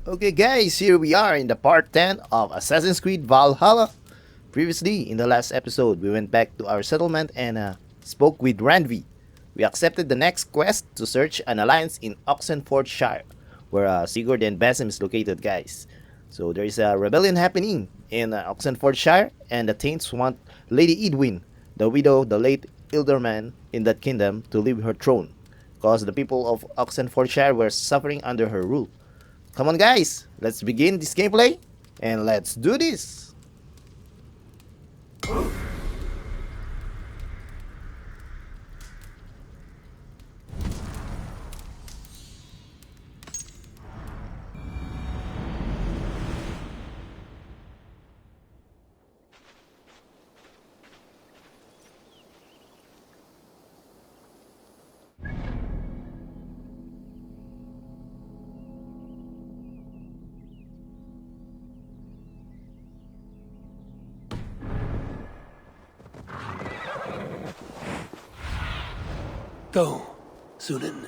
Okay guys, here we are in the part 10 of Assassin's Creed Valhalla. Previously, in the last episode, we went back to our settlement and spoke with Randvi. We accepted the next quest to search an alliance in Oxenfordshire, where Sigurd and Basim is located, guys. So there is a rebellion happening in Oxenfordshire, and the Taints want Lady Edwin, the widow, the late Ilderman in that kingdom, to leave her throne, because the people of Oxenfordshire were suffering under her rule. Come on guys, let's begin this gameplay and let's do this! Go, Sunan.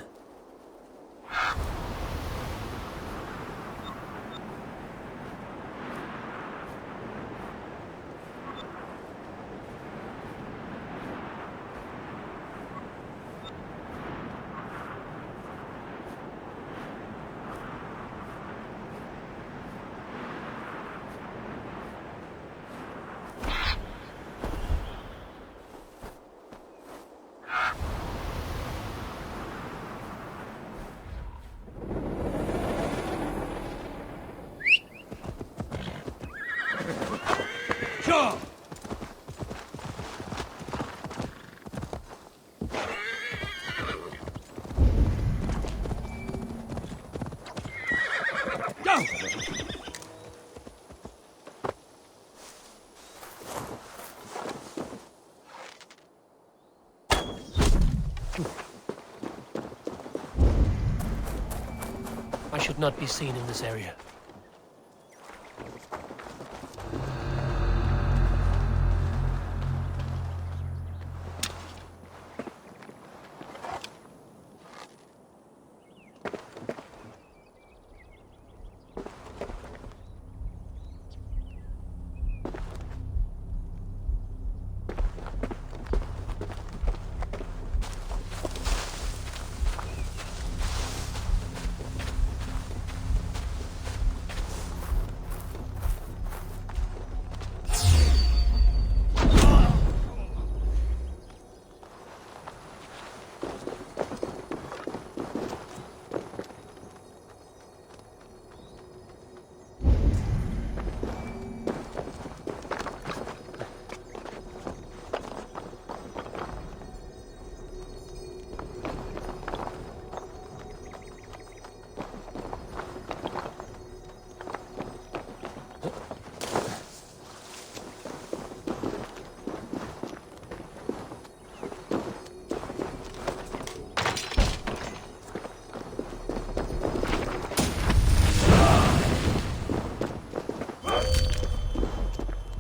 I should not be seen in this area.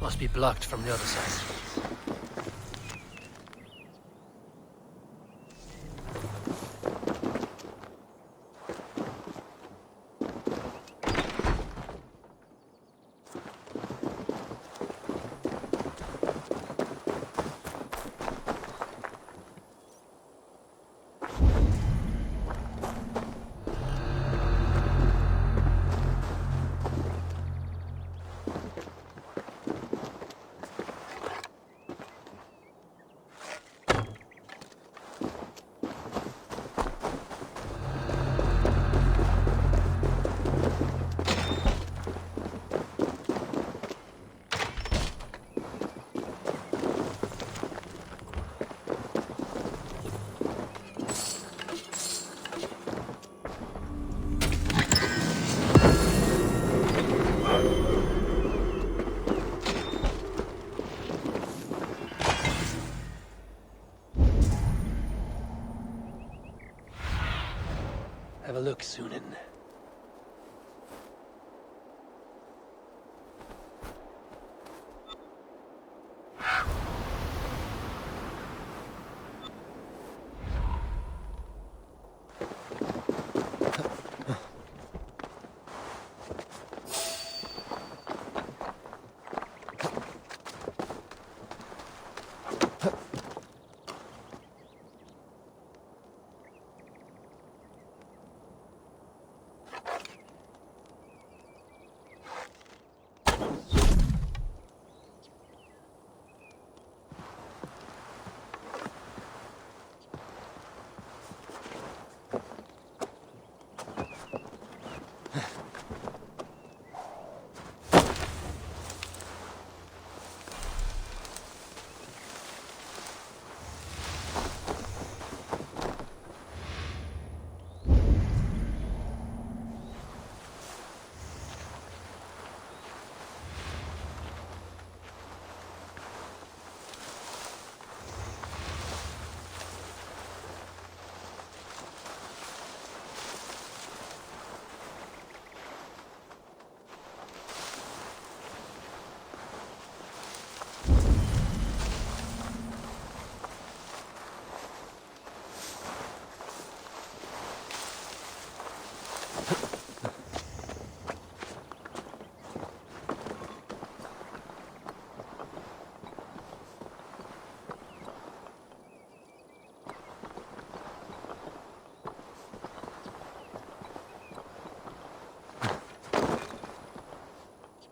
Must be blocked from the other side.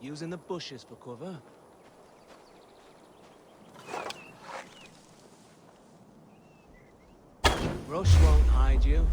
Using the bushes for cover. Brush won't hide you.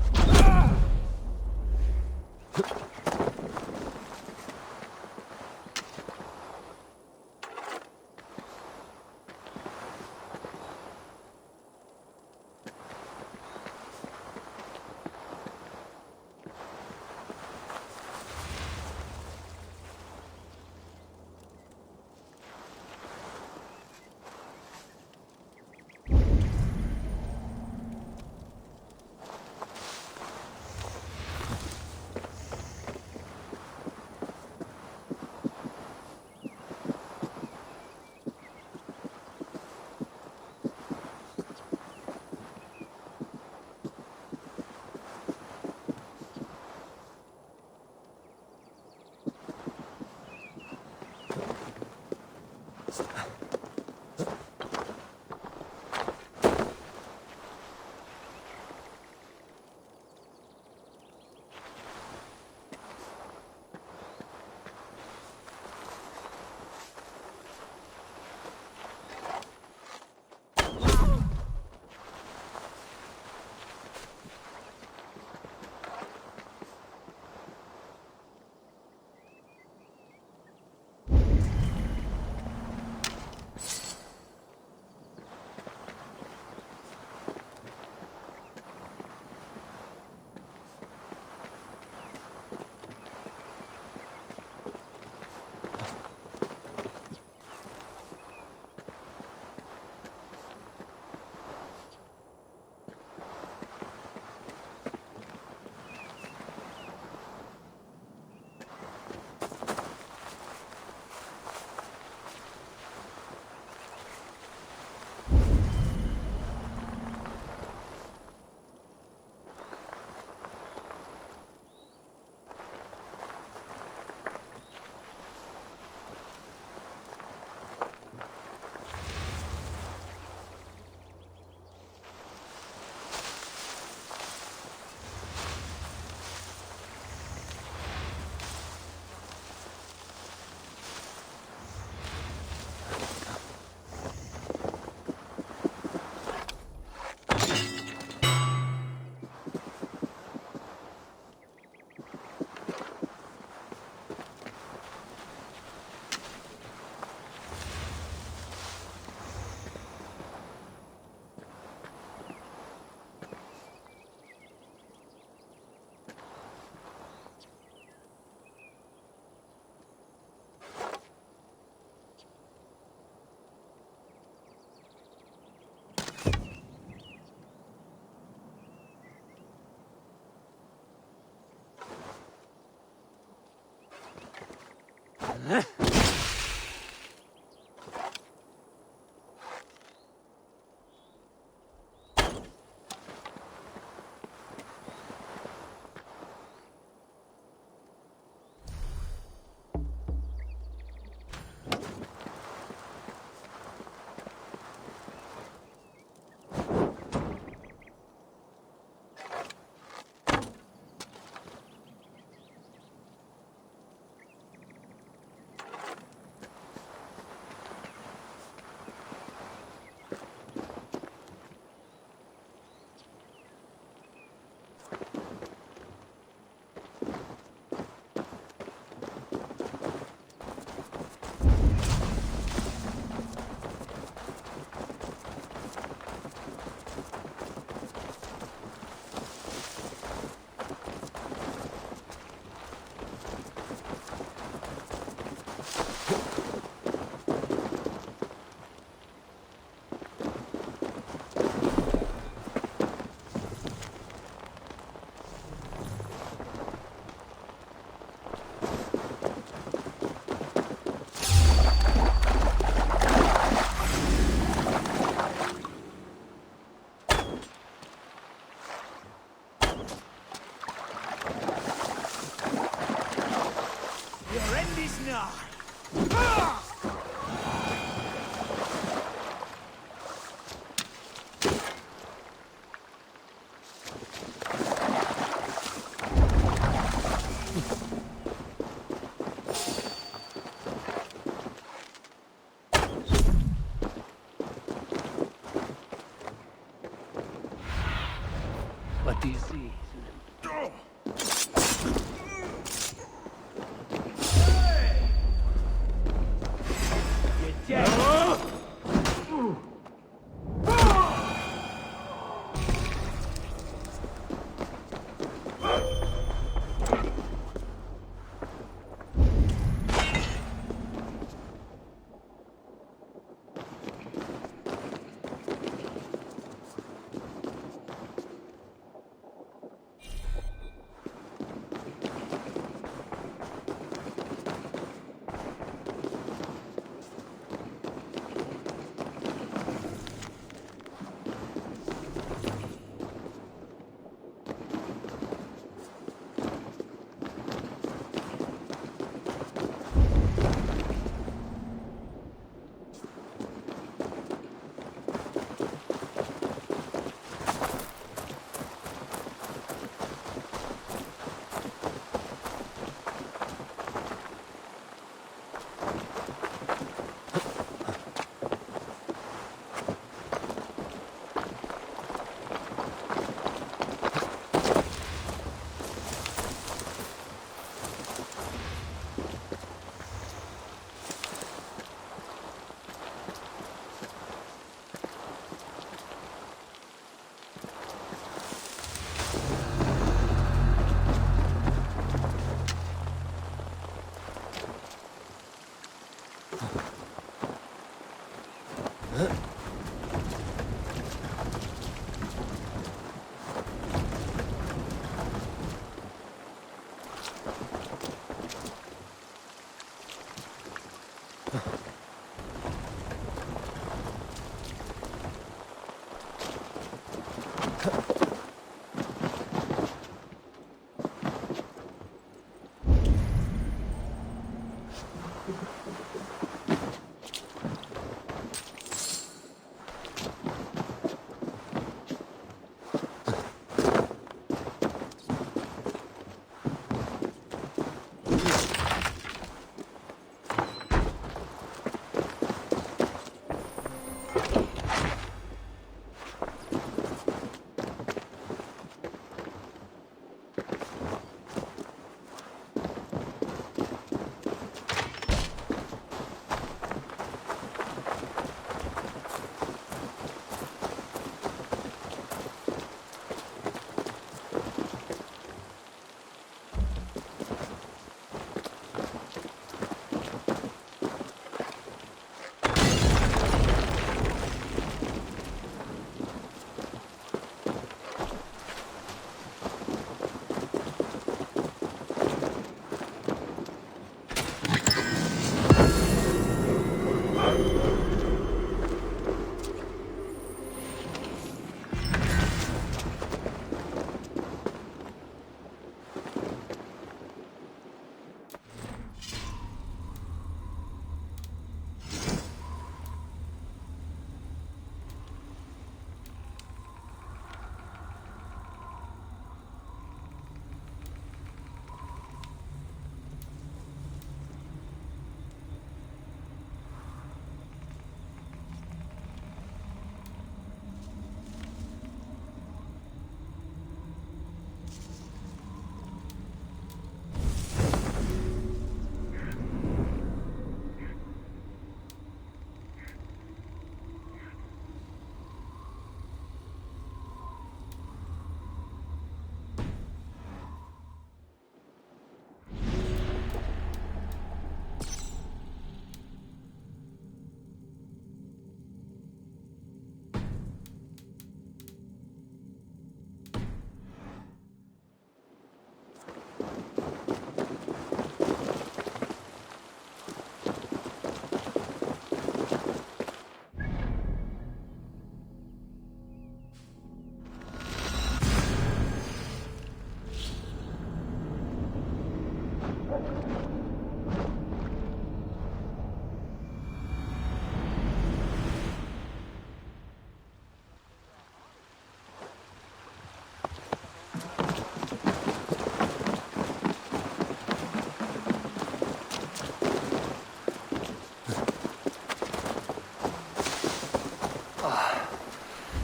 What do you see?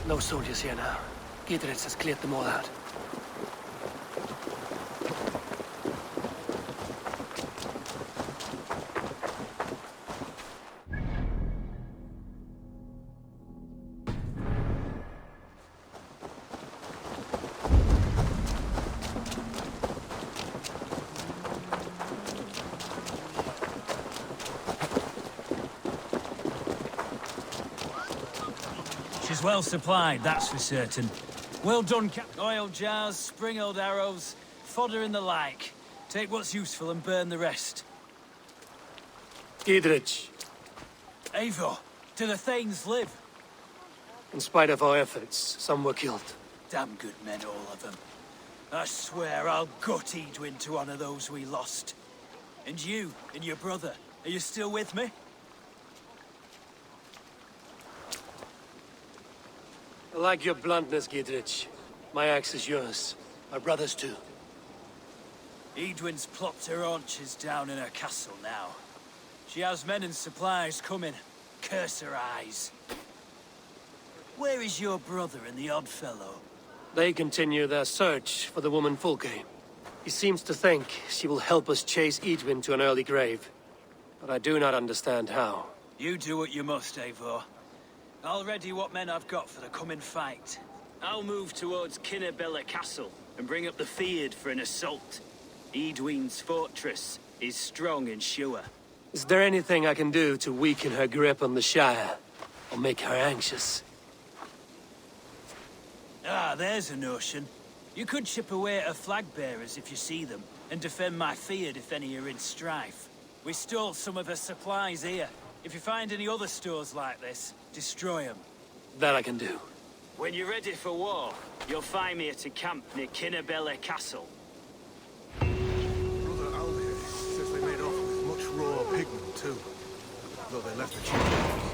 No soldiers here now. Gidritz has cleared them all out. She's well supplied, that's for certain. Well done, oil jars, spring-oiled arrows, fodder and the like. Take what's useful and burn the rest. Gidritz, Eivor, do the Thanes live? in spite of our efforts, some were killed. Damn good men, all of them. I swear I'll gut Eidwin to honor those we lost. And you, and your brother, are you still with me? I like your bluntness, Gidritz. My axe is yours. My brother's too. Eidwin's plopped her haunches down in her castle now. She has men and supplies coming. Curse her eyes. Where is your brother and the odd fellow? They continue their search for the woman Fulke. He seems to think she will help us chase Eidwin to an early grave. But I do not understand how. You do what you must, Eivor. I'll ready what men I've got for the coming fight. I'll move towards Kinnebella Castle and bring up the Fyrd for an assault. Eidwin's fortress is strong and sure. Is there anything I can do to weaken her grip on the Shire? Or make her anxious? Ah, there's a notion. You could chip away at her flag bearers if you see them, and defend my Fyrd if any are in strife. We stole some of her supplies here. If you find any other stores like this, destroy them. That I can do. When you're ready for war, you'll find me at a camp near Kinnebella Castle. Brother Aldir says they made off with much raw pigment too, though they left the cheap.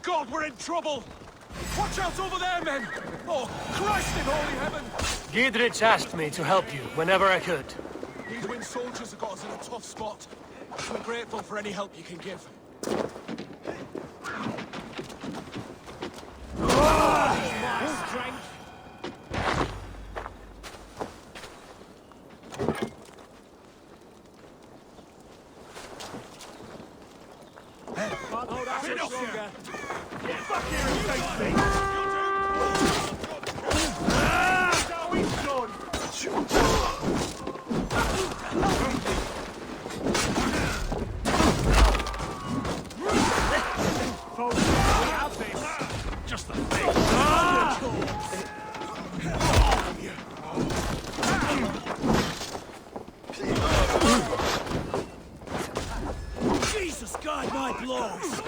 God, we're in trouble! Watch out over there, men! Oh, Christ in holy heaven! Giedrich asked me to help you whenever I could. Eidwin's soldiers have got us in a tough spot. We're grateful for any help you can give. Jesus, guide my blows!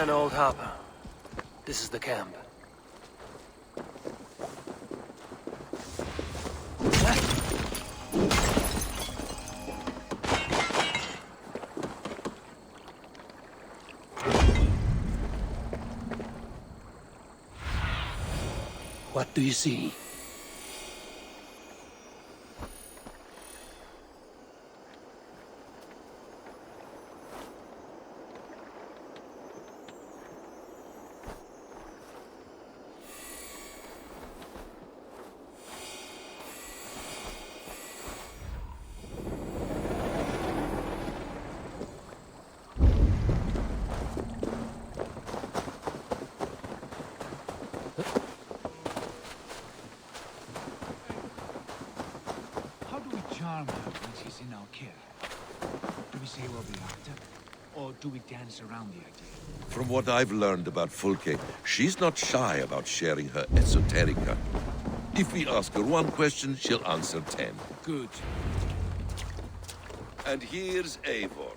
again, old Harper. This is the camp. What do you see? How do we charm her when she's in our care? Do we say we'll be after? Or do we dance around the idea? From what I've learned about Fulke, she's not shy about sharing her esoterica. If we ask her one question, she'll answer 10. Good. And here's Eivor.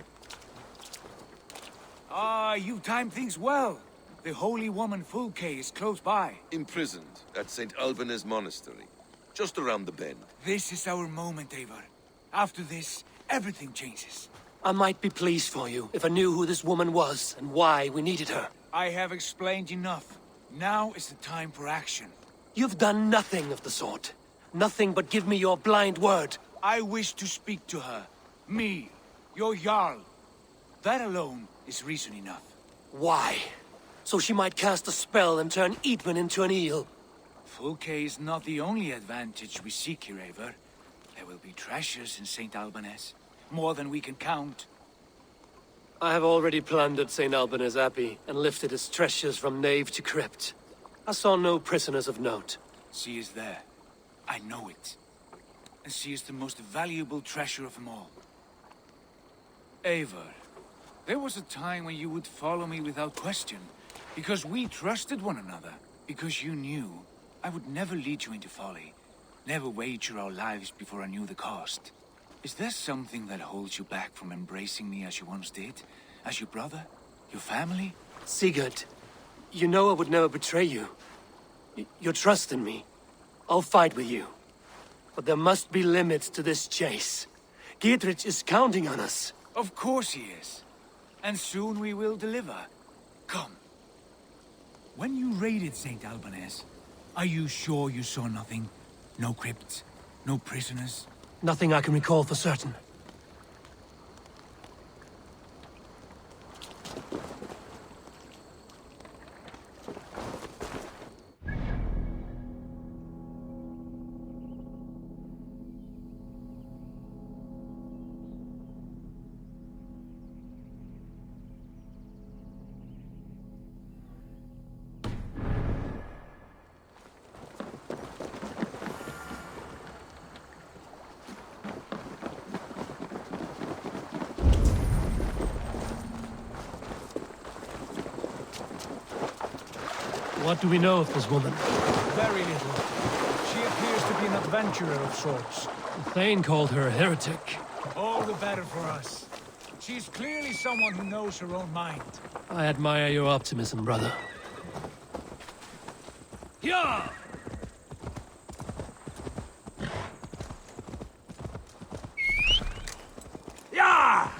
Ah, you timed things well. The holy woman Fulke is close by. Imprisoned at St. Alban's Monastery, just around the bend. This is our moment, Eivor. After this, everything changes. I might be pleased for you if I knew who this woman was and why we needed her. I have explained enough. Now is the time for action. You've done nothing of the sort. Nothing but give me your blind word. I wish to speak to her. Me, your Jarl. That alone is reason enough. Why? So she might cast a spell and turn Eidwin into an eel. Fulke is not the only advantage we seek here, Eivor. There will be treasures in St. Alban's. More than we can count. I have already plundered St. Alban's Abbey and lifted its treasures from nave to crypt. I saw no prisoners of note. She is there. I know it. And she is the most valuable treasure of them all. Eivor, there was a time when you would follow me without question, because we trusted one another, because you knew I would never lead you into folly, never wager our lives before I knew the cost. Is there something that holds you back from embracing me as you once did? As your brother? Your family? Sigurd, you know I would never betray you. Your trust in me. I'll fight with you. But there must be limits to this chase. Dietrich is counting on us. Of course he is. And soon we will deliver. Come. When you raided St. Alban's, are you sure you saw nothing? No crypts? No prisoners? Nothing I can recall for certain. What do we know of this woman? Very little. She appears to be an adventurer of sorts. Thane called her a heretic. All the better for us. She's clearly someone who knows her own mind. I admire your optimism, brother. Yeah! Yeah!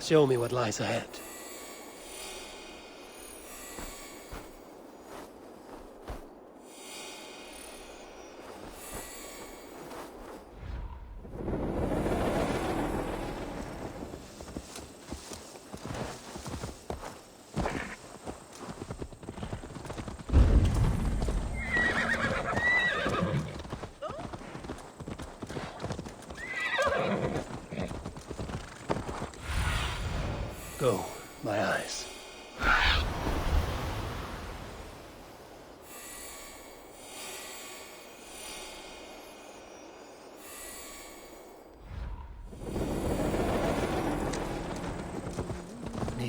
Show me what lies ahead.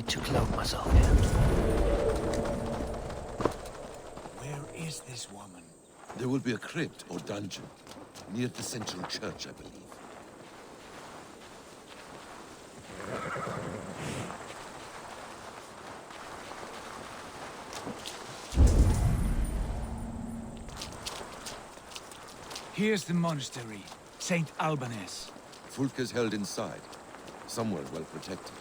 need to clone myself here. Where is this woman? There will be a crypt or dungeon near the central church, I believe. Here's the monastery, St. Albanese. Fulke's held inside, somewhere well protected.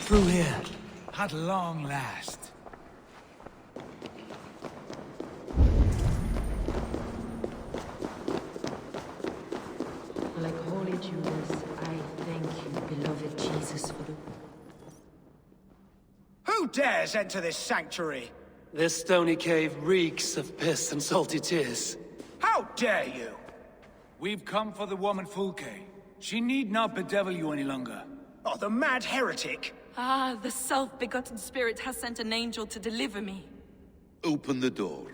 Through here. At long last. Like holy Judas, I thank you, beloved Jesus, for the... Who dares enter this sanctuary? This stony cave reeks of piss and salty tears. How dare you? We've come for the woman Fulke. She need not bedevil you any longer. Oh, the mad heretic! Ah, the self-begotten spirit has sent an angel to deliver me. Open the door.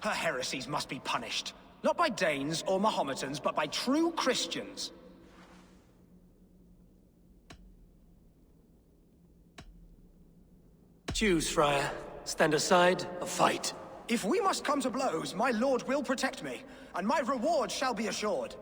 Her heresies must be punished. Not by Danes or Mahometans, but by true Christians. Choose, Friar. Stand aside or fight. If we must come to blows, my lord will protect me, and my reward shall be assured.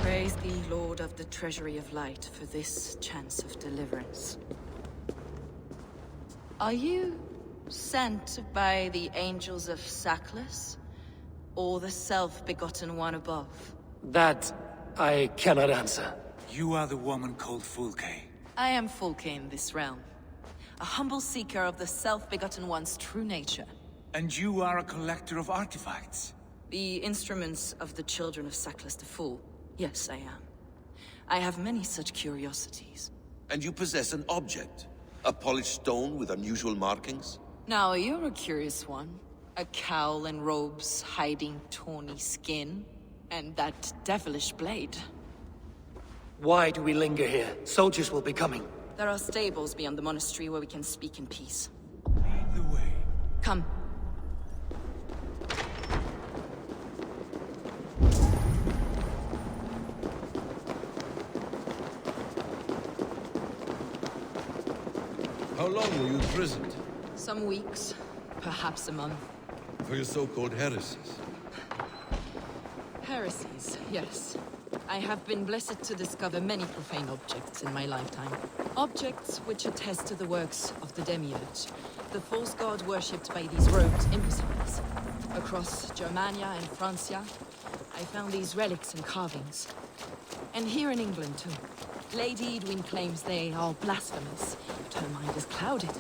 Praise thee, Lord of the Treasury of Light, for this chance of deliverance. Are you sent by the angels of Sackless, or the self-begotten one above? That I cannot answer. You are the woman called Fulke. I am Fulke in this realm, a humble seeker of the self-begotten one's true nature. And you are a collector of artifacts. The instruments of the children of Sackless the Fool. Yes, I am. I have many such curiosities. And you possess an object? A polished stone with unusual markings? Now, you're a curious one. A cowl and robes hiding tawny skin. And that devilish blade. Why do we linger here? Soldiers will be coming. There are stables beyond the monastery where we can speak in peace. Lead the way. Come. How long were you imprisoned? Some weeks, perhaps a month. For your so-called heresies? Heresies, yes. I have been blessed to discover many profane objects in my lifetime. Objects which attest to the works of the Demiurge, the false god worshipped by these robed imbeciles. Across Germania and Francia, I found these relics and carvings. And here in England, too. Lady Edwin claims they are blasphemous, but her mind is clouded.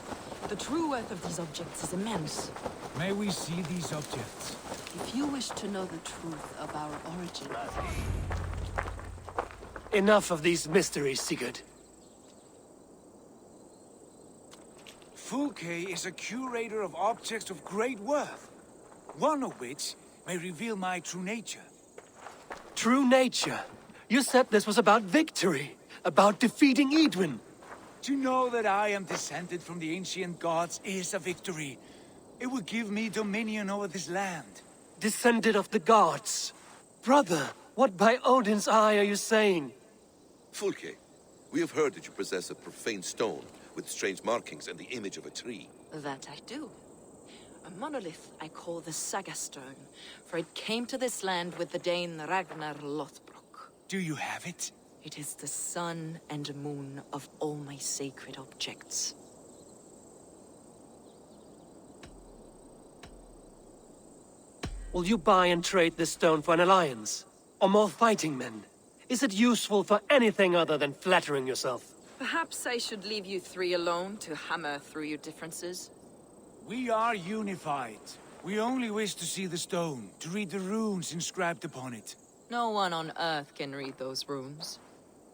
The true worth of these objects is immense. May we see these objects? If you wish to know the truth of our origin... Enough of these mysteries, Sigurd. Fulke is a curator of objects of great worth, one of which may reveal my true nature. True nature? You said this was about victory, about defeating Edwin. To know that I am descended from the ancient gods is a victory. It will give me dominion over this land. Descended of the gods. Brother, what by Odin's eye are you saying? Fulke, we have heard that you possess a profane stone, with strange markings and the image of a tree. That I do. A monolith I call the Saga Stone, for it came to this land with the Dane Ragnar Lothbrok. Do you have it? It is the sun and moon of all my sacred objects. Will you buy and trade this stone for an alliance? Or more fighting men? Is it useful for anything other than flattering yourself? Perhaps I should leave you three alone to hammer through your differences? We are unified. We only wish to see the stone, to read the runes inscribed upon it. No one on Earth can read those runes.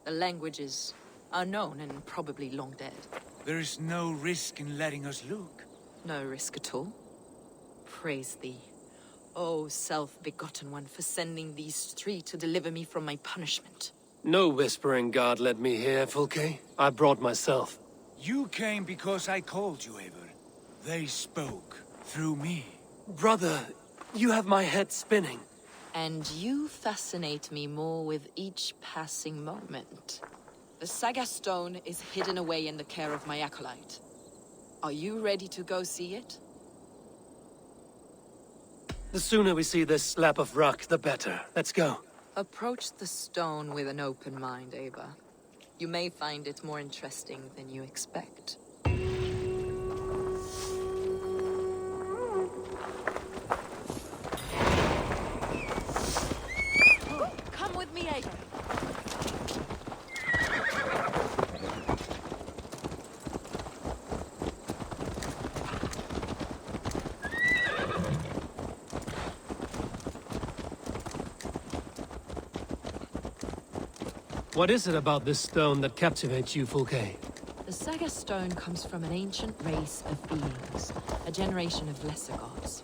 The languages are known and probably long dead. There is no risk in letting us look. No risk at all. Praise thee, O self-begotten one, for sending these three to deliver me from my punishment. No whispering God led me here, Fulke. I brought myself. You came because I called you, Eivor. They spoke through me. Brother, you have my head spinning. And you fascinate me more with each passing moment. The Saga Stone is hidden away in the care of my acolyte. Are you ready to go see it? The sooner we see this slab of rock, the better. Let's go. Approach the stone with an open mind, Eivor. You may find it more interesting than you expect. Come with me, Eivor. What is it about this stone that captivates you, Fulke? The Saga Stone comes from an ancient race of beings, a generation of lesser gods,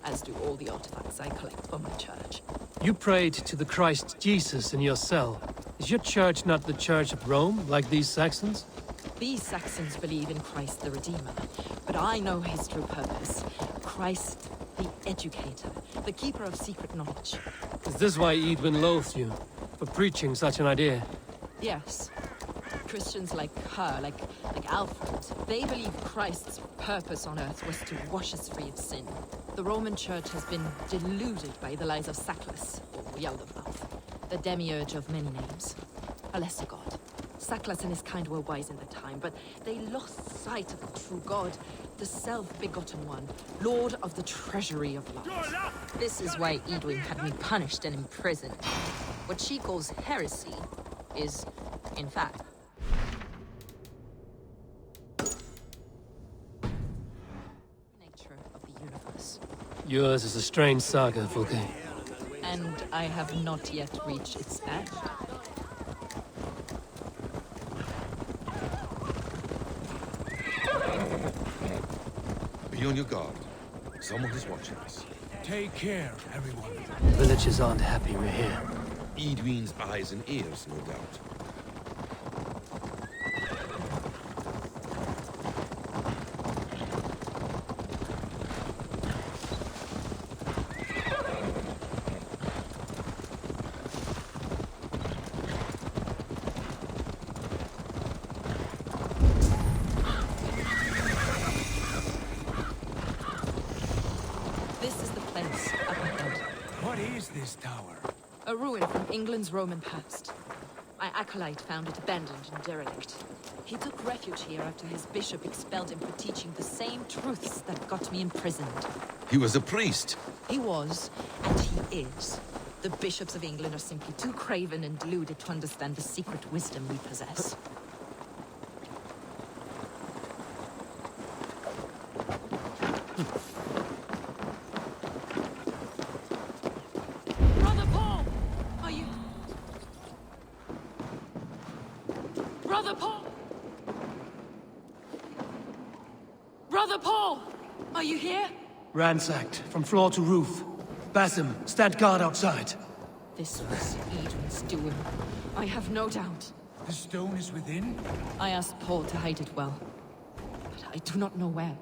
as do all the artifacts I collect for my church. You prayed to the Christ Jesus in your cell. Is your church not the Church of Rome, like these Saxons? These Saxons believe in Christ the Redeemer, but I know his true purpose. Christ the Educator, the keeper of secret knowledge. Is this why Edwin loathes you? For preaching such an idea? Yes. Christians like her, like Alfred, they believe Christ's purpose on earth was to wash us free of sin. The Roman Church has been deluded by the lies of Sackless, or Yaldabaoth, the demiurge of many names. A lesser god. Sackless and his kind were wise in their time, but they lost sight of the true god, the self-begotten one, lord of the treasury of light. This is why Edwin had me punished and imprisoned. What she calls heresy is, in fact, nature of the universe. Yours is a strange saga, Fulke. And I have not yet reached its end. Be on your guard. Someone is watching us. Take care, everyone. The villagers aren't happy we're here. Edwin's eyes and ears, no doubt. This is the place up ahead. What is this tower? A ruin from England's Roman past. My acolyte found it abandoned and derelict. He took refuge here after his bishop expelled him for teaching the same truths that got me imprisoned. He was a priest. He was, and he is. The bishops of England are simply too craven and deluded to understand the secret wisdom we possess. Brother Paul! Are you... Brother Paul! Brother Paul! Are you here? Ransacked, from floor to roof. Basim, stand guard outside. This was Edwin's doing. I have no doubt. The stone is within? I asked Paul to hide it well, but I do not know where.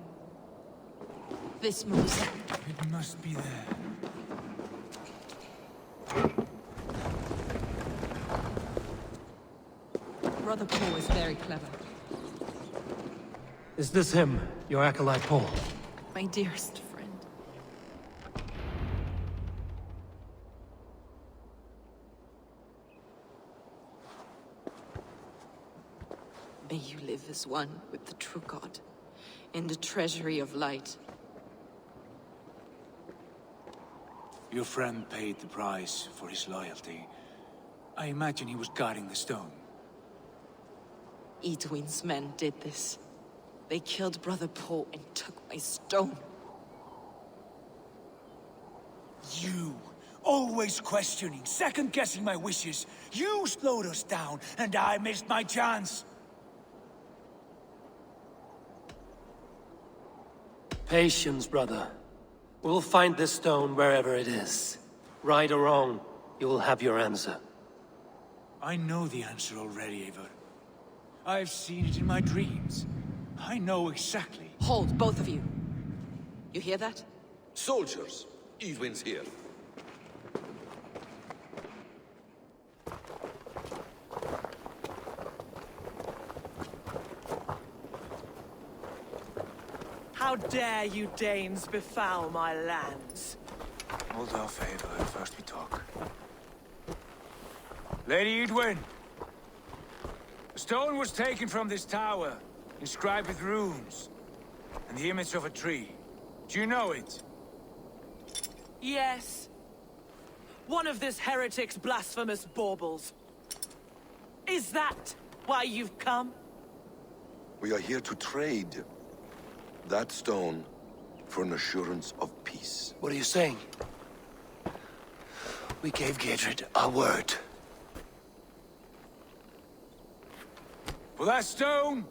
This moves. It must be there. Brother Paul is very clever. Is this him, your acolyte Paul? My dearest friend. May you live as one with the true God, in the treasury of light. Your friend paid the price for his loyalty. I imagine he was guarding the stone. Eidwin's men did this. They killed Brother Paul and took my stone. You, always questioning, second-guessing my wishes. You slowed us down, and I missed my chance. Patience, brother. We'll find this stone wherever it is. Right or wrong, you will have your answer. I know the answer already, Eivor. I've seen it in my dreams. I know exactly. Hold, both of you. You hear that? Soldiers, Eivor here. How dare you Danes befoul my lands? Hold off, Eivor. First we talk. Lady Eidwin! The stone was taken from this tower, inscribed with runes, and the image of a tree. Do you know it? Yes. One of this heretic's blasphemous baubles. Is that why you've come? We are here to trade that stone for an assurance of peace. What are you saying? We gave Giedred our word. For that stone,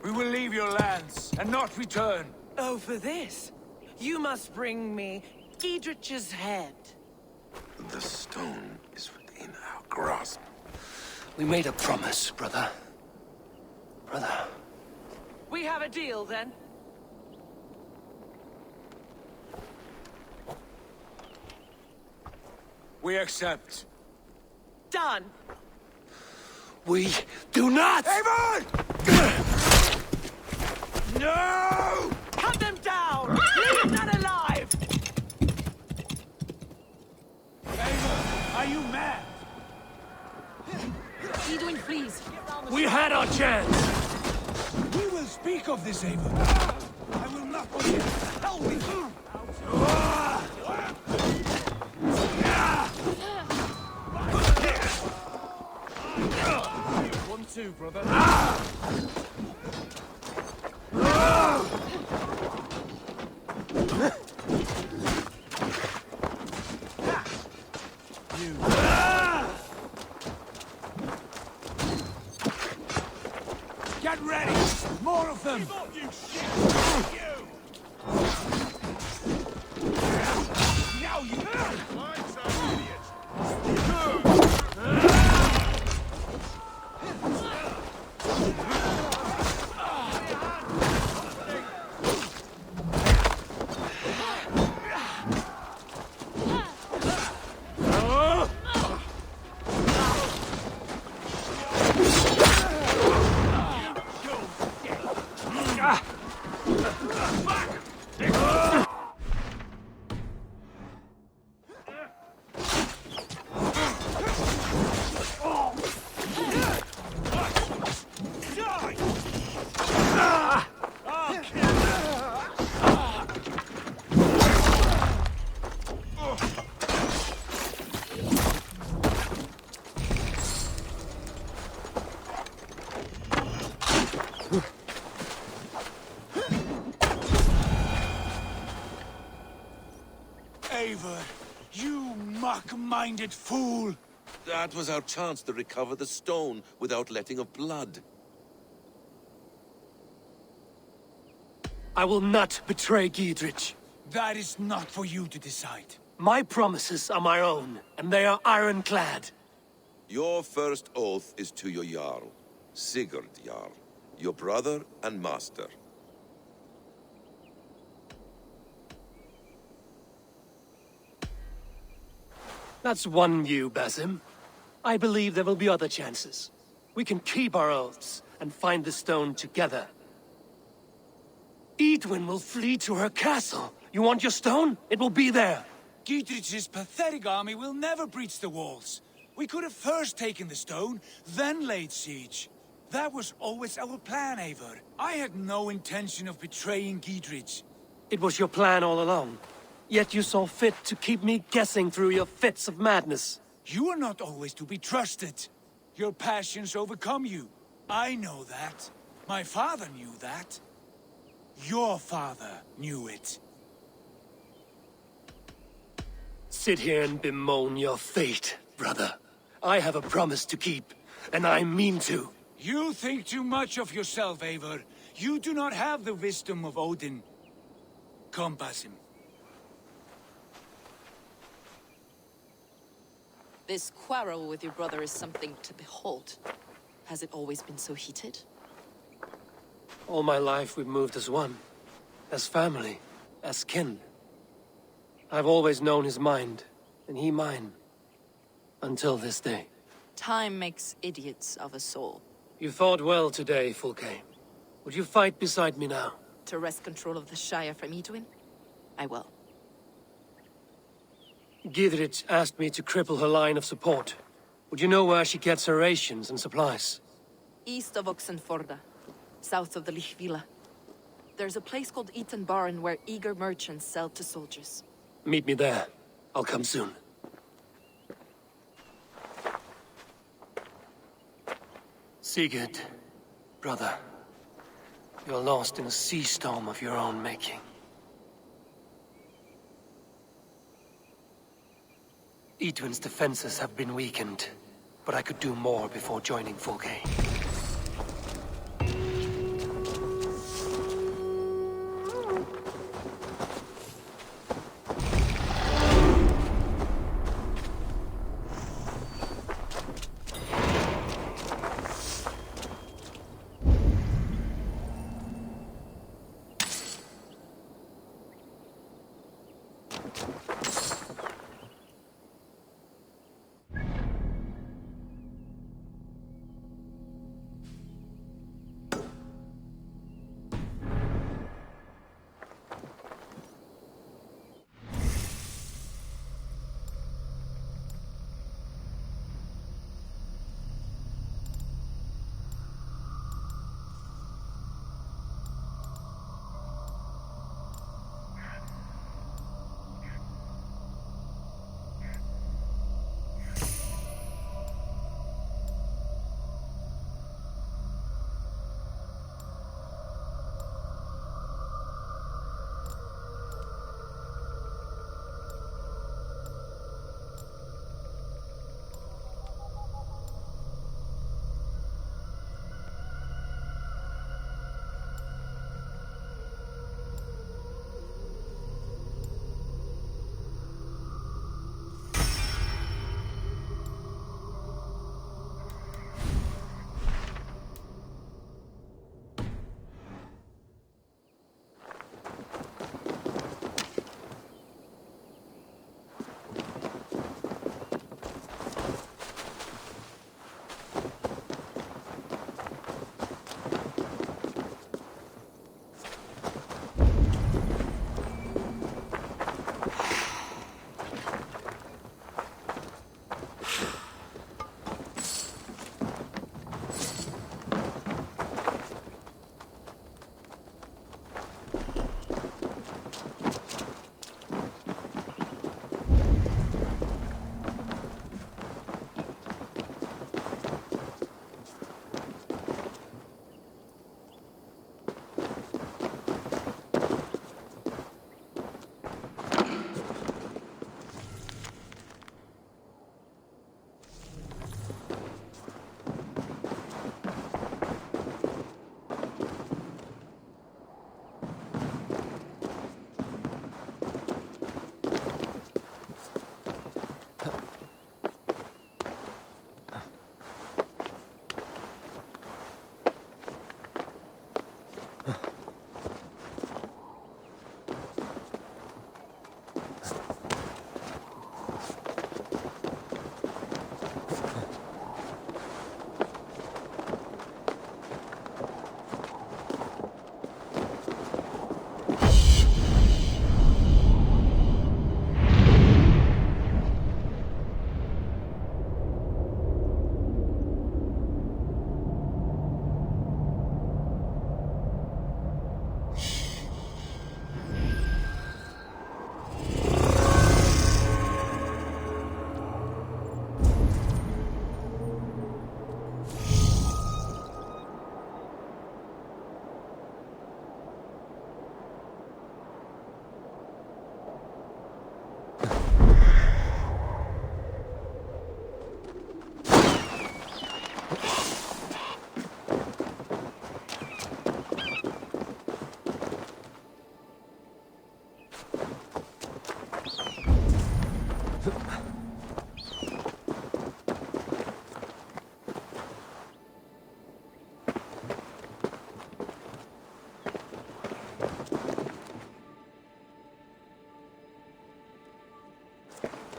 we will leave your lands and not return. Oh, for this? You must bring me Giedrich's head. The stone is within our grasp. We made a promise, brother. Brother. We have a deal, then? We accept. Done. We do not! Eivor! No! Cut them down! Leave none alive! Eivor, are you mad? Eidwin, please. We had our chance! We will speak of this, Eivor. I will not forget. Help me! Two, brother. Get ready! More of them! You shit! You! Now you... Mine's an idiot. Eivor, you mock-minded fool! That was our chance to recover the stone without letting of blood. I will not betray Giedrich. That is not for you to decide. My promises are my own, and they are ironclad. Your first oath is to your Jarl, Sigurd Jarl, your brother and master. That's one view, Basim. I believe there will be other chances. We can keep our oaths, and find the stone together. Eidwin will flee to her castle. You want your stone? It will be there. Dietrich's pathetic army will never breach the walls. We could have first taken the stone, then laid siege. That was always our plan, Eivor. I had no intention of betraying Dietrich. It was your plan all along. Yet you saw fit to keep me guessing through your fits of madness. You are not always to be trusted. Your passions overcome you. I know that. My father knew that. Your father knew it. Sit here and bemoan your fate, brother. I have a promise to keep, and I mean to. You think too much of yourself, Eivor. You do not have the wisdom of Odin. Come, Basim. This quarrel with your brother is something to behold. Has it always been so heated? All my life we've moved as one. As family. As kin. I've always known his mind, and he mine. Until this day. Time makes idiots of us all. You fought well today, Fulke. Would you fight beside me now? To wrest control of the Shire from Eidwin? I will. Gidrich asked me to cripple her line of support. Would you know where she gets her rations and supplies? East of Oxenforda, south of the Lichvila. There's a place called Eaton Barn where eager merchants sell to soldiers. Meet me there. I'll come soon. Sigurd, brother. You're lost in a sea storm of your own making. Eadwin's defenses have been weakened, but I could do more before joining Fulke.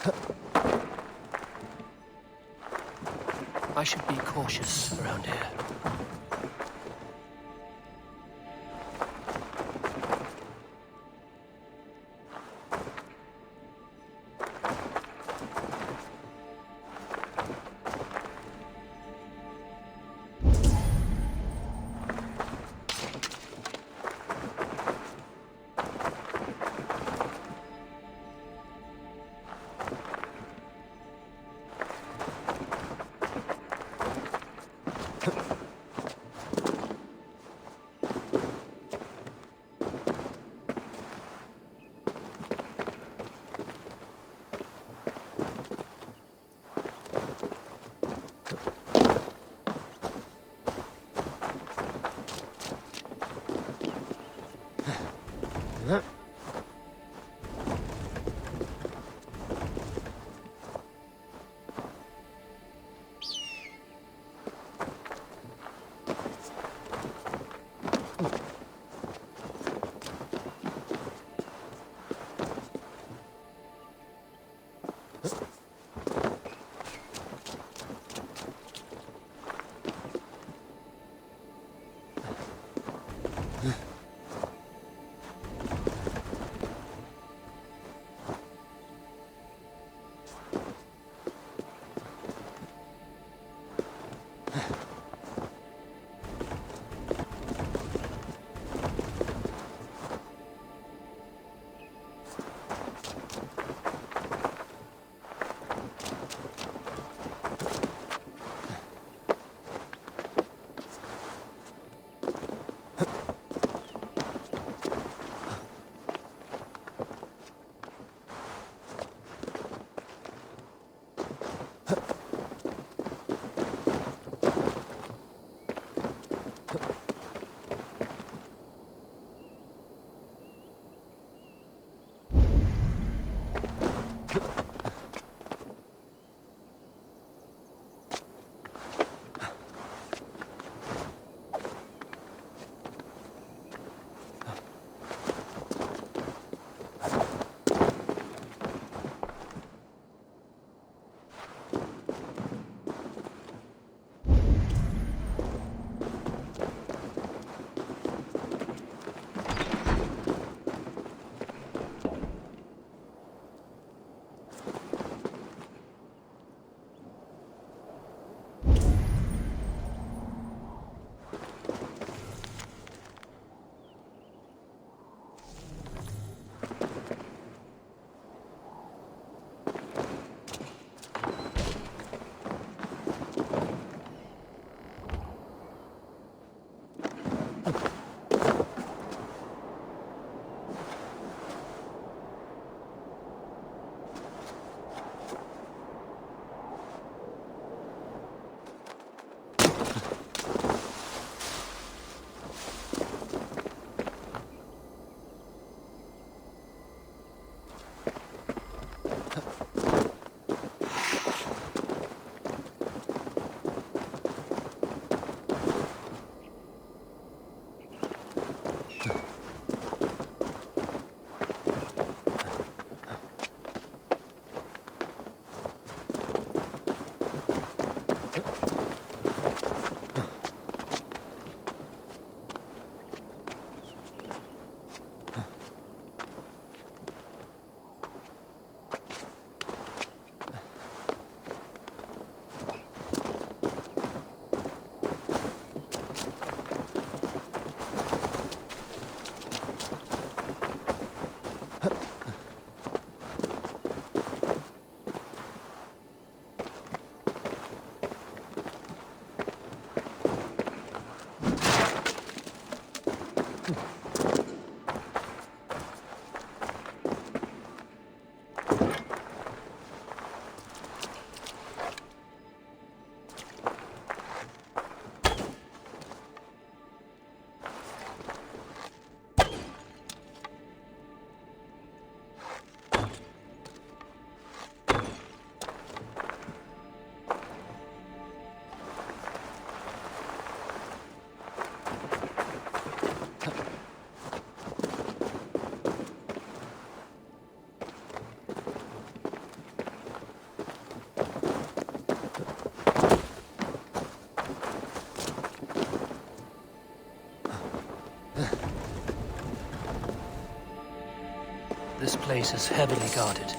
I should be cautious around here. This place is heavily guarded.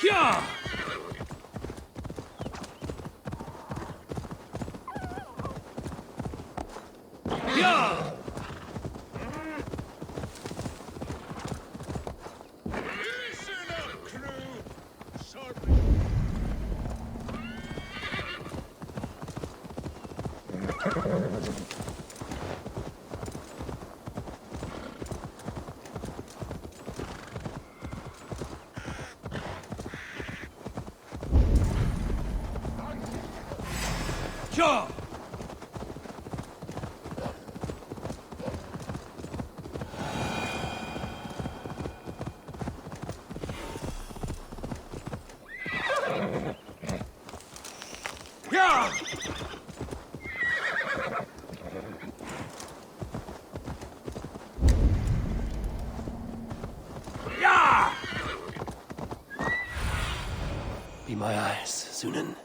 Yeah! Yeah! Listen up! Sure! Yeah! Yeah! Be my eyes, Sunan.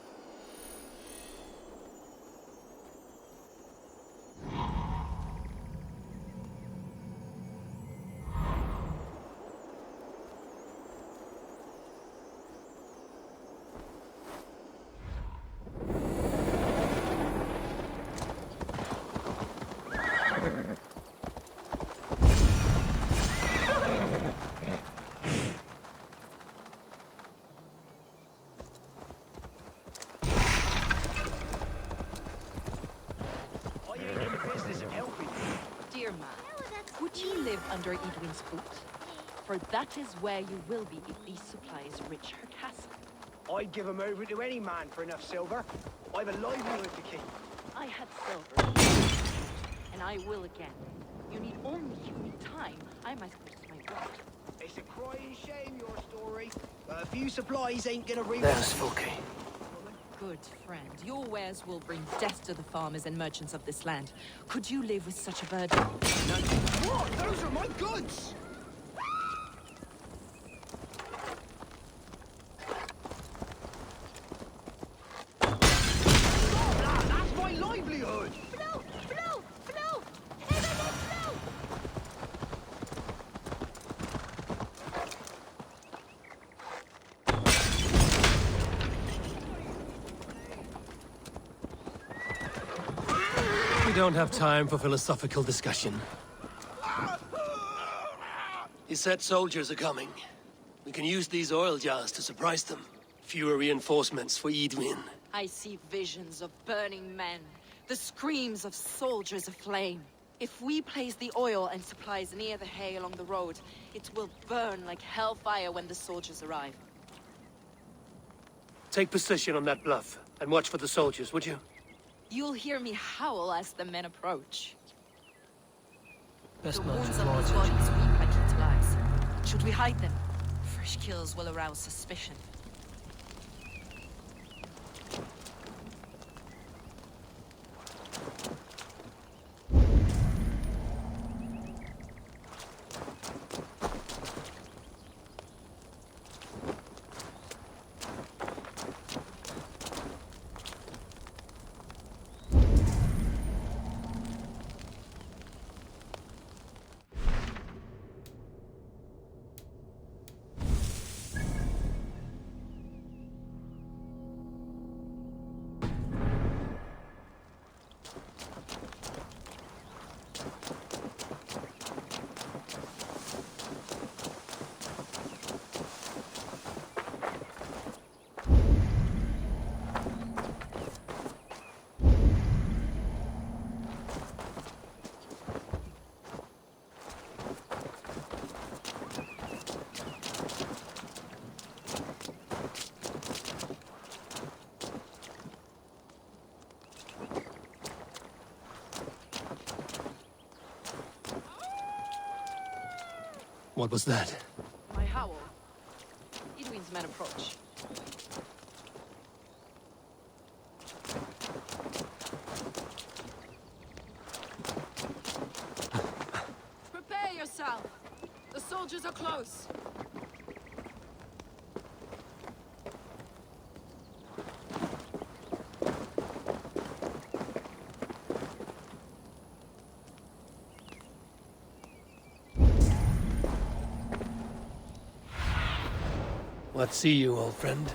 Dear man, would ye live under Edwin's boot? For that is where you will be if these supplies reach her castle. I'd give 'em over to any man for enough silver. I've a livelihood to keep. I had silver, and I will again. You need only give me time. I might lose my word. It's a crying shame, your story. But a few supplies ain't gonna reach. There's Fulke. Good friend, your wares will bring death to the farmers and merchants of this land. Could you live with such a burden? What? Those are my goods! That's my livelihood! Flow! Flow! Flow! Flow! We don't have time for philosophical discussion. He said soldiers are coming. We can use these oil jars to surprise them. Fewer reinforcements for Edwin. I see visions of burning men, the screams of soldiers aflame. If we place the oil and supplies near the hay along the road, it will burn like hellfire when the soldiers arrive. Take position on that bluff, and watch for the soldiers, would you? You'll hear me howl as the men approach. Best The not wounds to on draw these attention. bodies weep like little eyes. Should we hide them? Fresh kills will arouse suspicion. What was that? My howl. Edwin's men approach. Prepare yourself. The soldiers are close. What see you, old friend?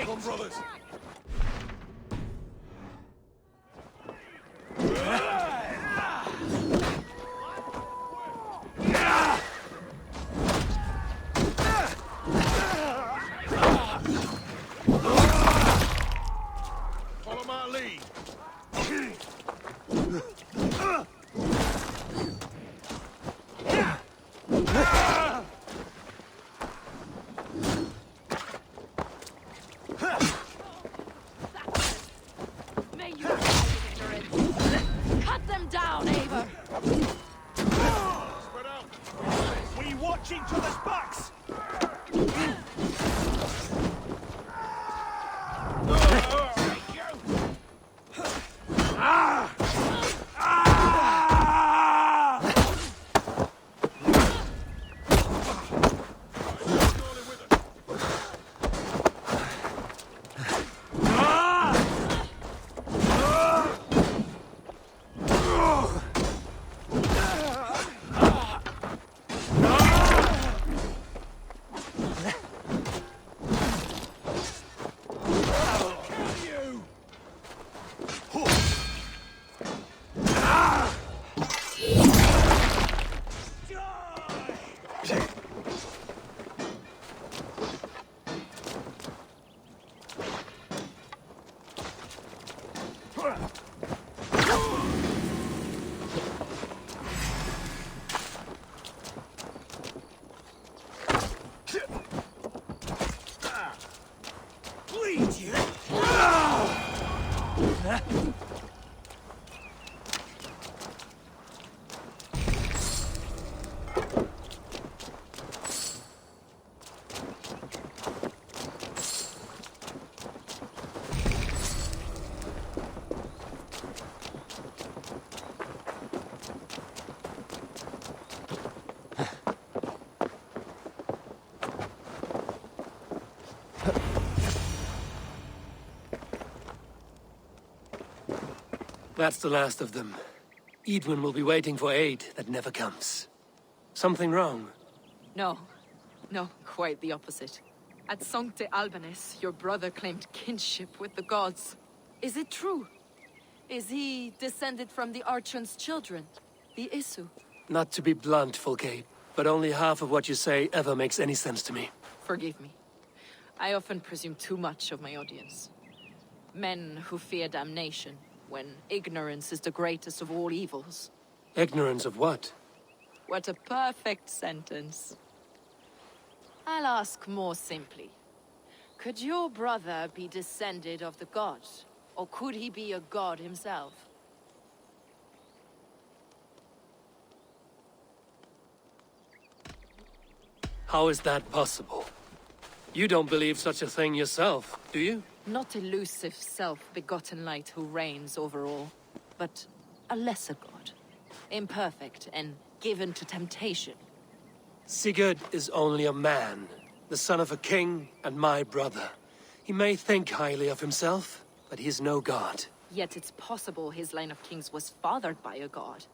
Come on, brothers. Follow my lead. May you die in ignorance. Cut them down, Eivor. Spread out. We watch each other's backs! That's the last of them. Edwin will be waiting for aid that never comes. Something wrong? No. No, quite the opposite. At Sancte Albanus, your brother claimed kinship with the gods. Is it true? Is he descended from the Archon's children, the Isu? Not to be blunt, Fulke, but only half of what you say ever makes any sense to me. Forgive me. I often presume too much of my audience. Men who fear damnation, when ignorance is the greatest of all evils. Ignorance of what? What a perfect sentence. I'll ask more simply. Could your brother be descended of the gods? Or could he be a god himself? How is that possible? You don't believe such a thing yourself, do you? Not elusive self-begotten light who reigns over all, but a lesser god. Imperfect and given to temptation. Sigurd is only a man, the son of a king and my brother. He may think highly of himself, but he is no god. Yet it's possible his line of kings was fathered by a god,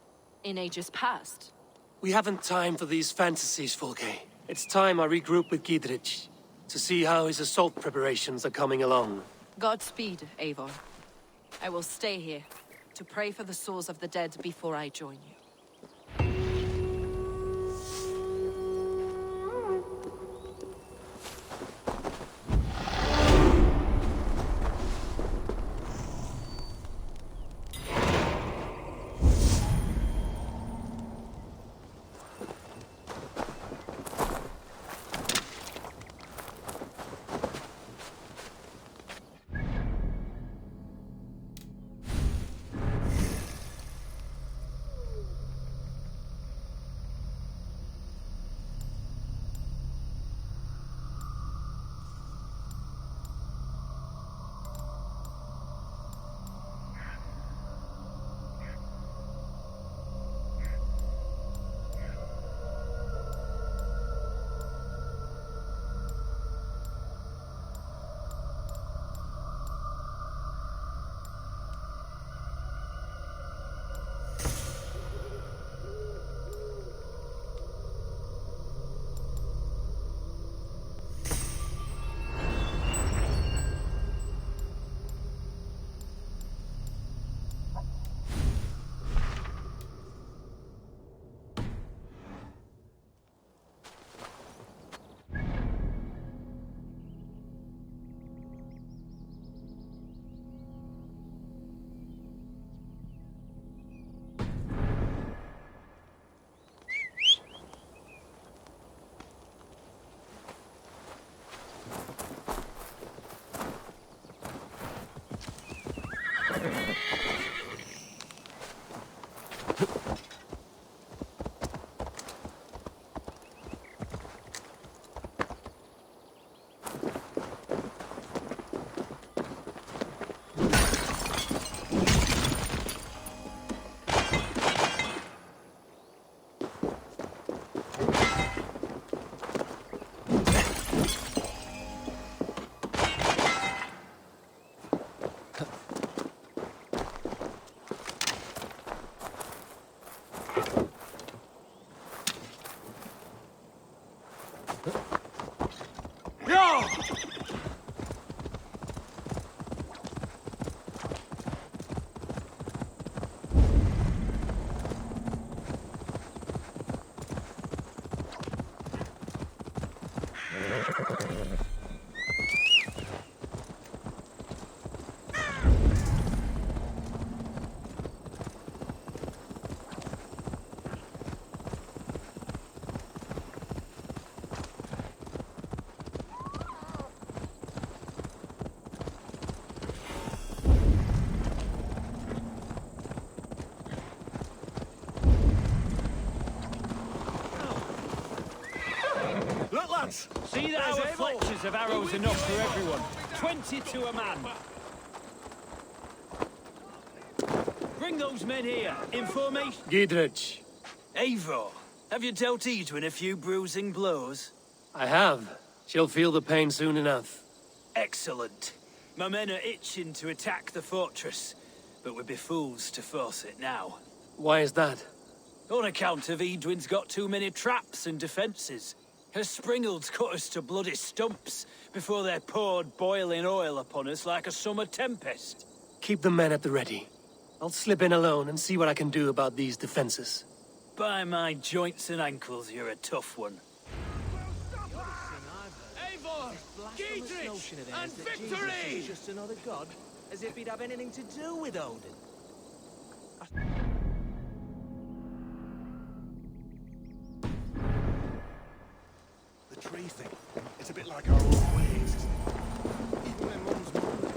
in ages past. We haven't time for these fantasies, Fulke. It's time I regroup with Gidrich, to see how his assault preparations are coming along. Godspeed, Eivor. I will stay here, to pray for the souls of the dead before I join you. Look, lads! See that our fletchers have arrows enough for everyone. 20 to a man. Bring those men here. In formation. Giedrich, Eivor, have you dealt Edwin a few bruising blows? I have. She'll feel the pain soon enough. Excellent. My men are itching to attack the fortress, but we'd be fools to force it now. Why is that? On account of Edwin's got too many traps and defences. Her springalds cut us to bloody stumps before they poured boiling oil upon us like a summer tempest. Keep the men at the ready. I'll slip in alone and see what I can do about these defenses. By my joints and ankles, you're a tough one. Eivor! Giedrich! And victory! Just another god, as if he'd have anything to do with Odin. The tree thing. It's a bit like our old ways, isn't it? Even when Mum's moaning.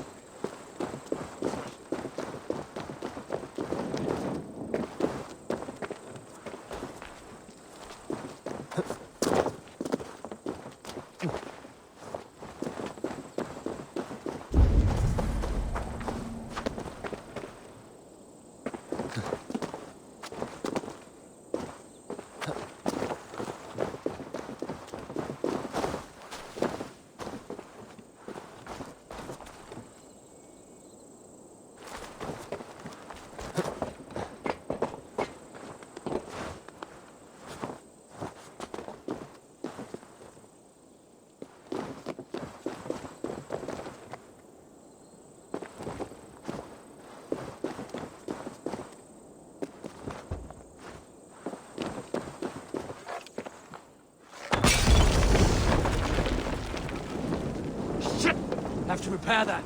Have to repair that.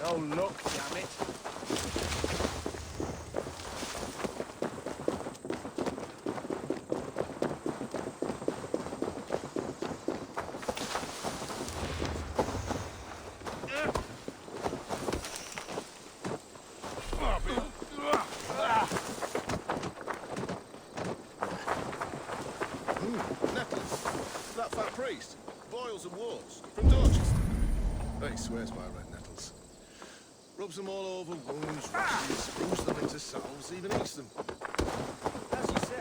Oh, look, damn it. That fat priest. Boils and warts. From Dorchester. He swears by red nettles. Rubs them all over wounds, rashes, brews them into salves, even eats them. As you say.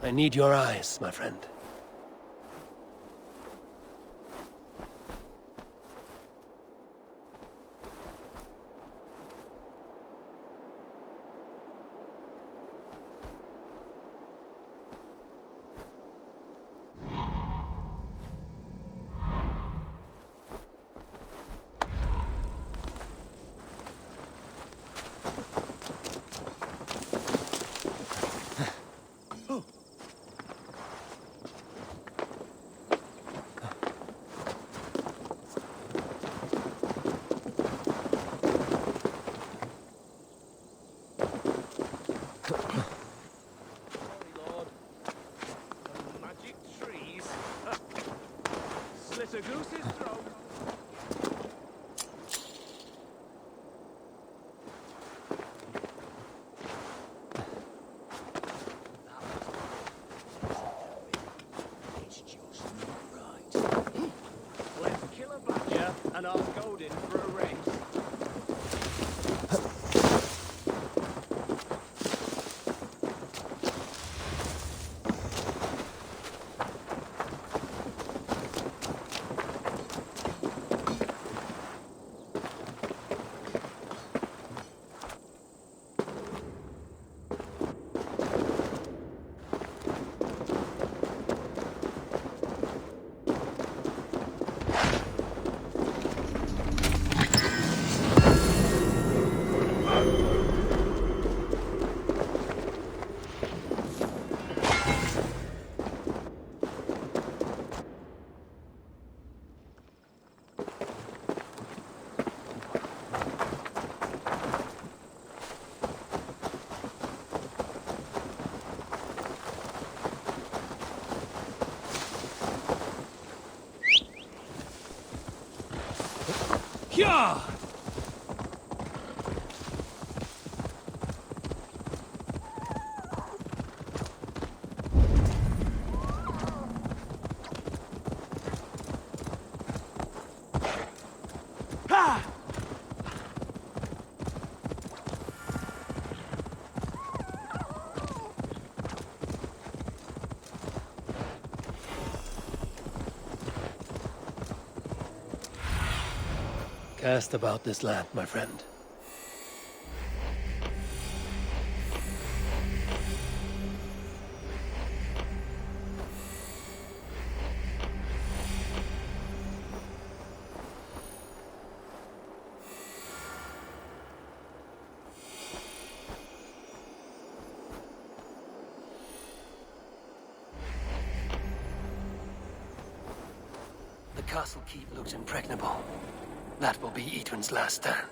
I need your eyes, my friend. Magic trees. Slit a goose's throat. It's just not right. Let's kill a badger and I'll go in for a race. Yeah! Cast about this land, my friend. The castle keep looks impregnable. That will be Eidwin's last stand.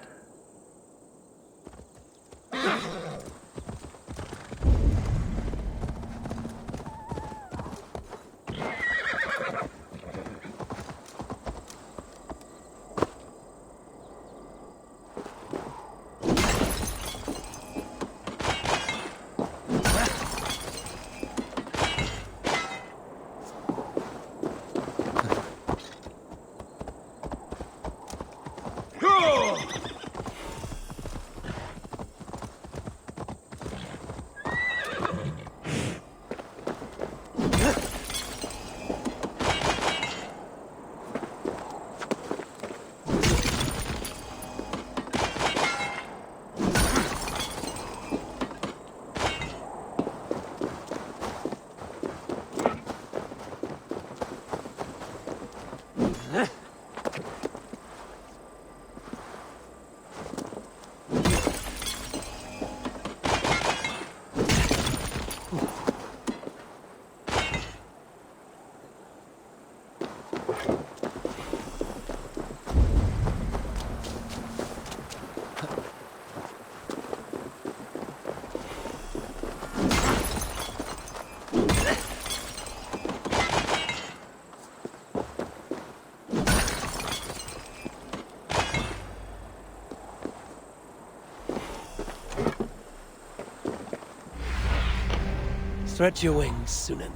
Stretch your wings, Sunan.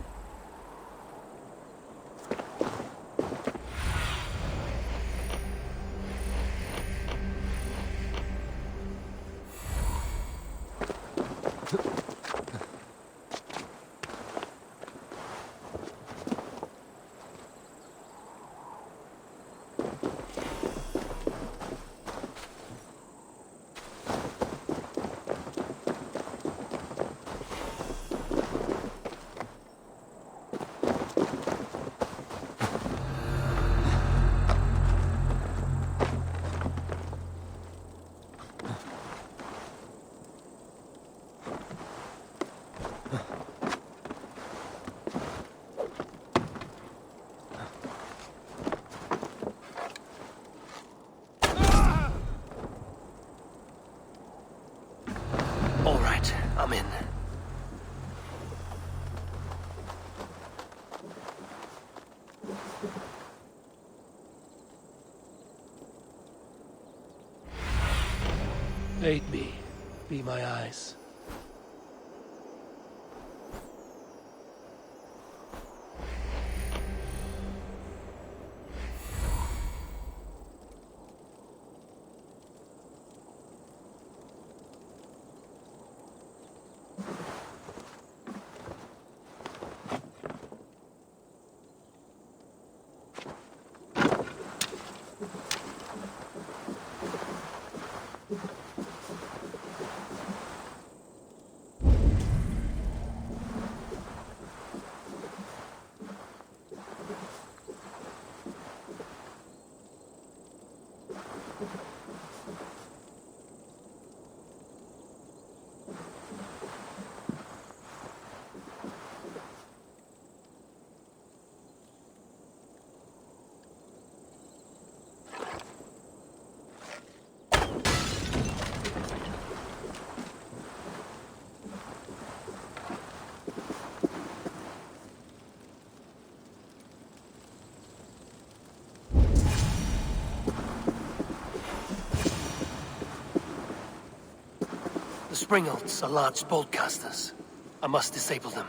Aid me. Be my eyes. The Springolds are large bolt casters. I must disable them.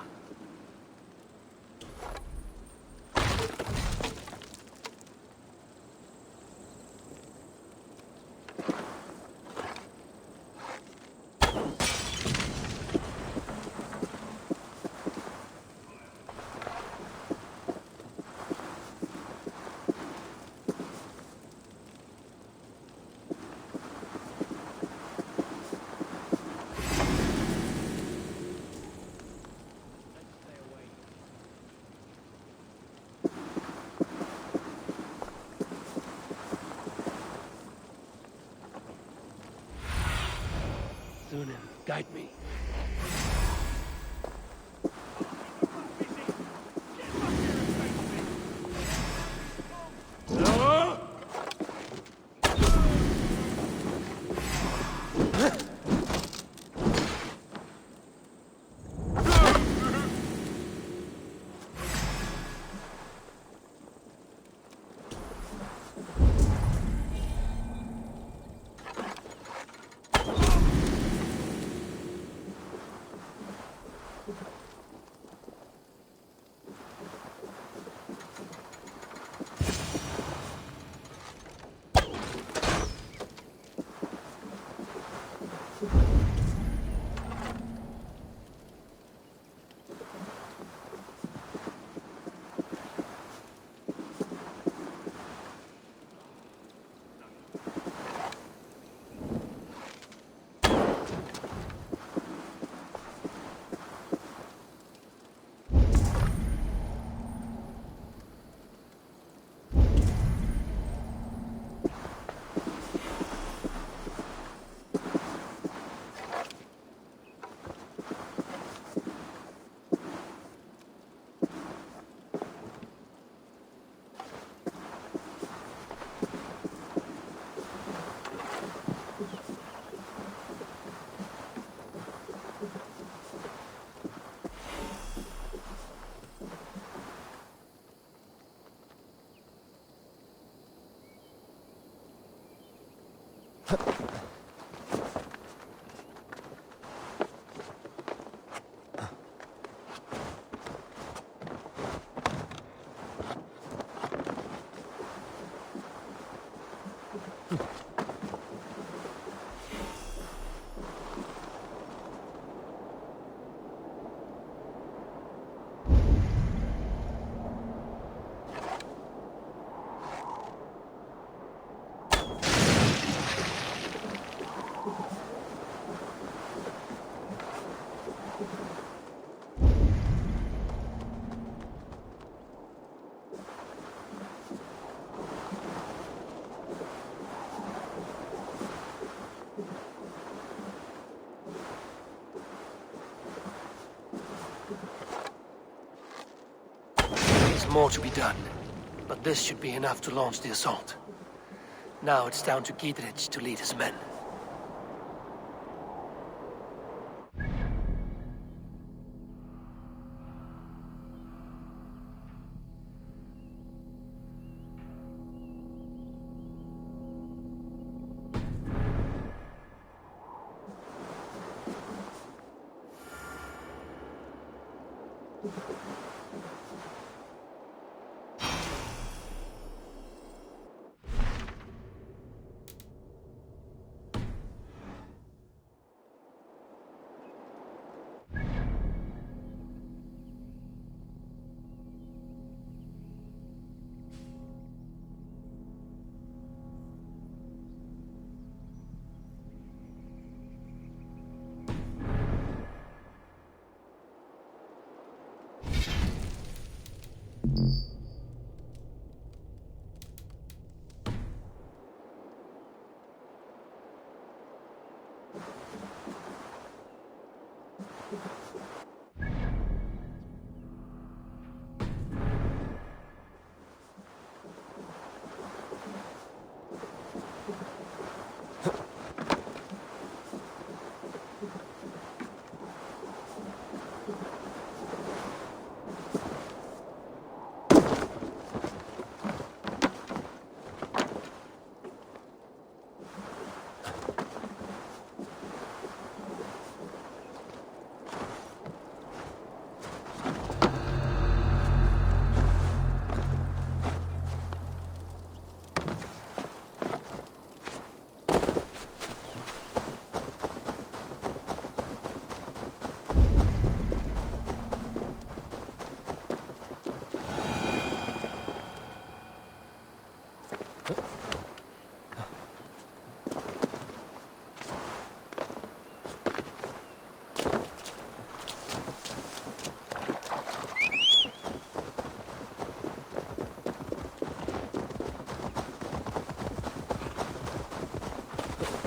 Thunin, guide me. More to be done, but this should be enough to launch the assault. Now it's down to Giedrich to lead his men.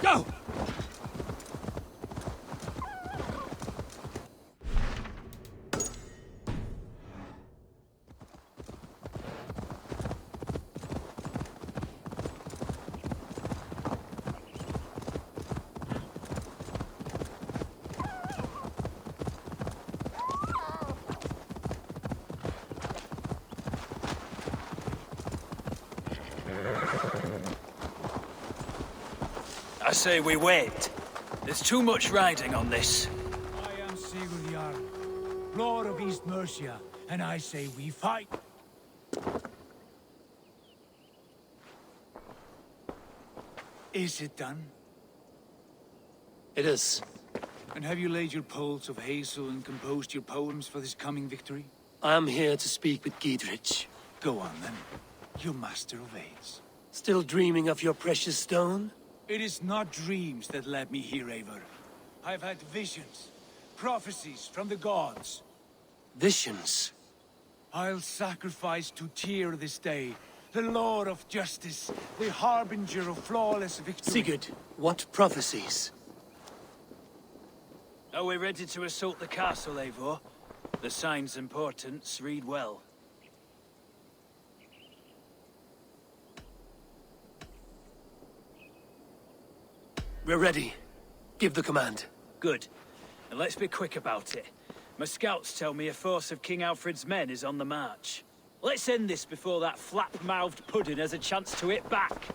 Go! I say we wait. There's too much riding on this. I am Sigurd Jarl, Lord of East Mercia, and I say we fight. Is it done? It is. And have you laid your poles of hazel and composed your poems for this coming victory? I am here to speak with Giedrich. Go on then, you master of aids. Still dreaming of your precious stone? It is not dreams that led me here, Eivor. I've had visions, prophecies from the gods. Visions? I'll sacrifice to Tyr this day, the Lord of Justice, the harbinger of flawless victory. Sigurd, what prophecies? Are we ready to assault the castle, Eivor? The signs and portents read well. We're ready. Give the command. Good. And let's be quick about it. My scouts tell me a force of King Alfred's men is on the march. Let's end this before that flap-mouthed pudding has a chance to hit back.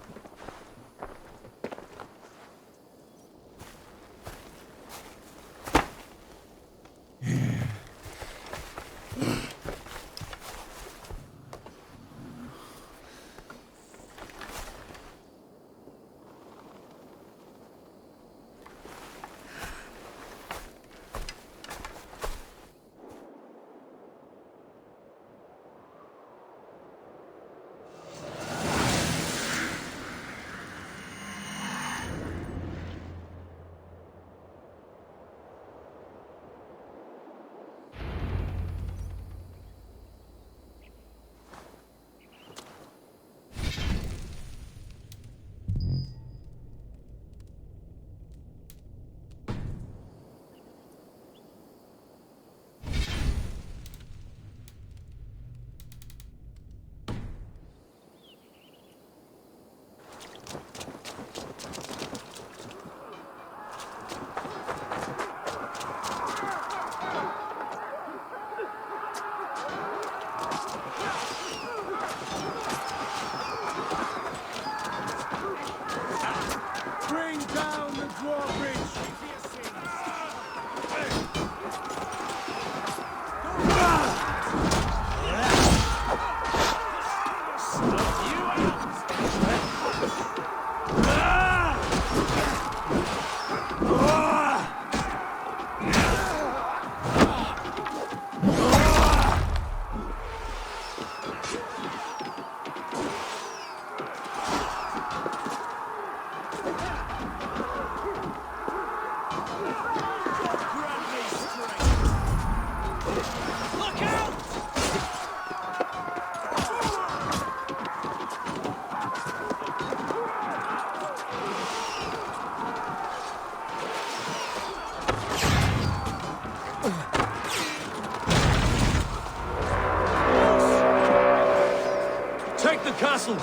Take the castle!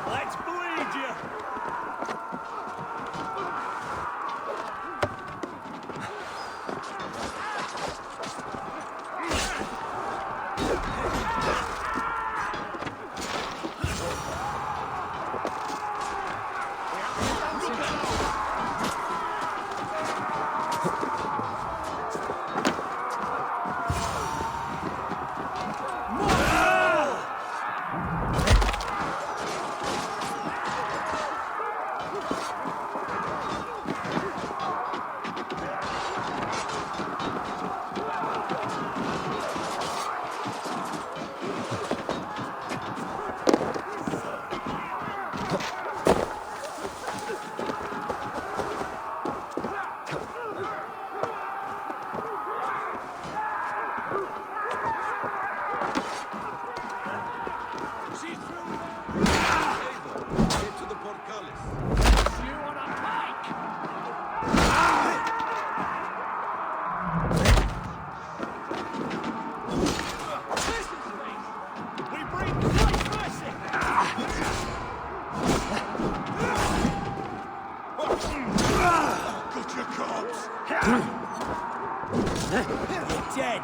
Let's bleed you! Get to the portcullis. You on a bike? We bring Christ mercy! Got your corpse. You're dead.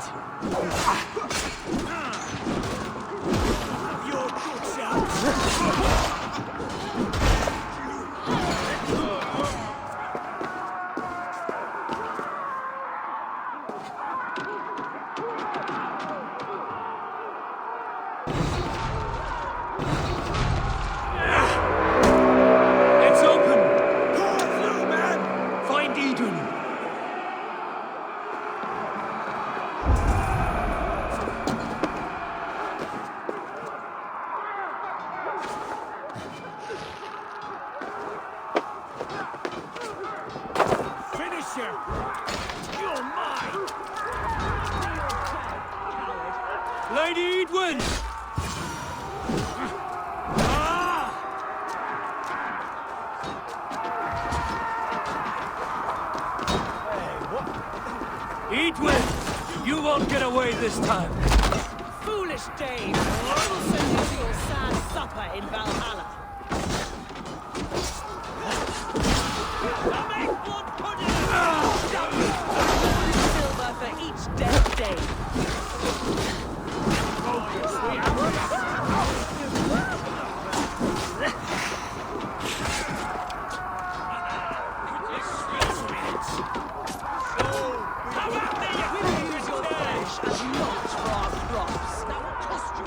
Your good shout. It's open! Go through, man! Find Eden! Finish him! You're mine! Lady Edwin! Edwin! You won't get away this time! Foolish Dave! I will send you to your sad supper in Valhalla. I'll make blood pudding! Silver for each dead day. Use your flesh as not for our crops. That will cost you.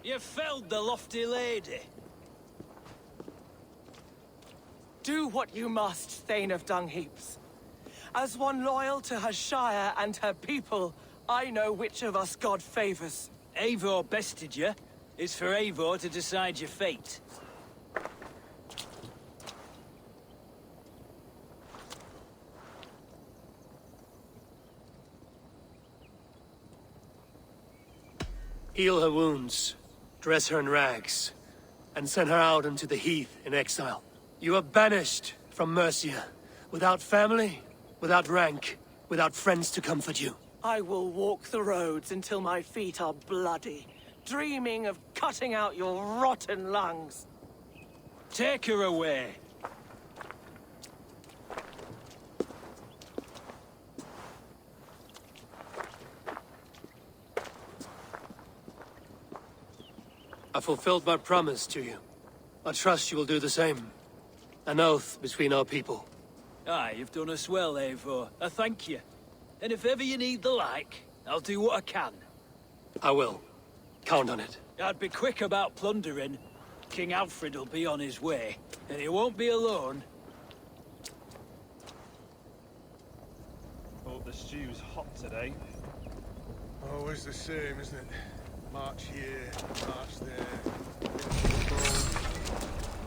You felled the lofty lady. Do what you must, Thane of Dungheaps. As one loyal to her shire and her people, I know which of us God favors. Eivor bested you. It's for Eivor to decide your fate. Heal her wounds, dress her in rags, and send her out into the heath in exile. You are banished from Mercia, without family, without rank, without friends to comfort you. I will walk the roads until my feet are bloody, dreaming of cutting out your rotten lungs. Take her away. I fulfilled my promise to you. I trust you will do the same. An oath between our people. Aye, you've done us well, Eivor. I thank you. And if ever you need the like, I'll do what I can. I will. Count on it. I'd be quick about plundering. King Alfred will be on his way, and he won't be alone. Hope the stew's hot today. Always the same, isn't it? March here, march there.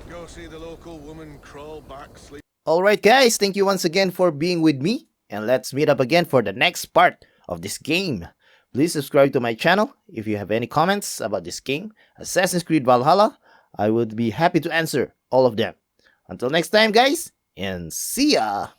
Go see the local woman, crawl back, sleep. Alright guys, thank you once again for being with me, and let's meet up again for the next part of this game. Please subscribe to my channel. If you have any comments about this game, Assassin's Creed Valhalla, I would be happy to answer all of them. Until next time guys, and see ya!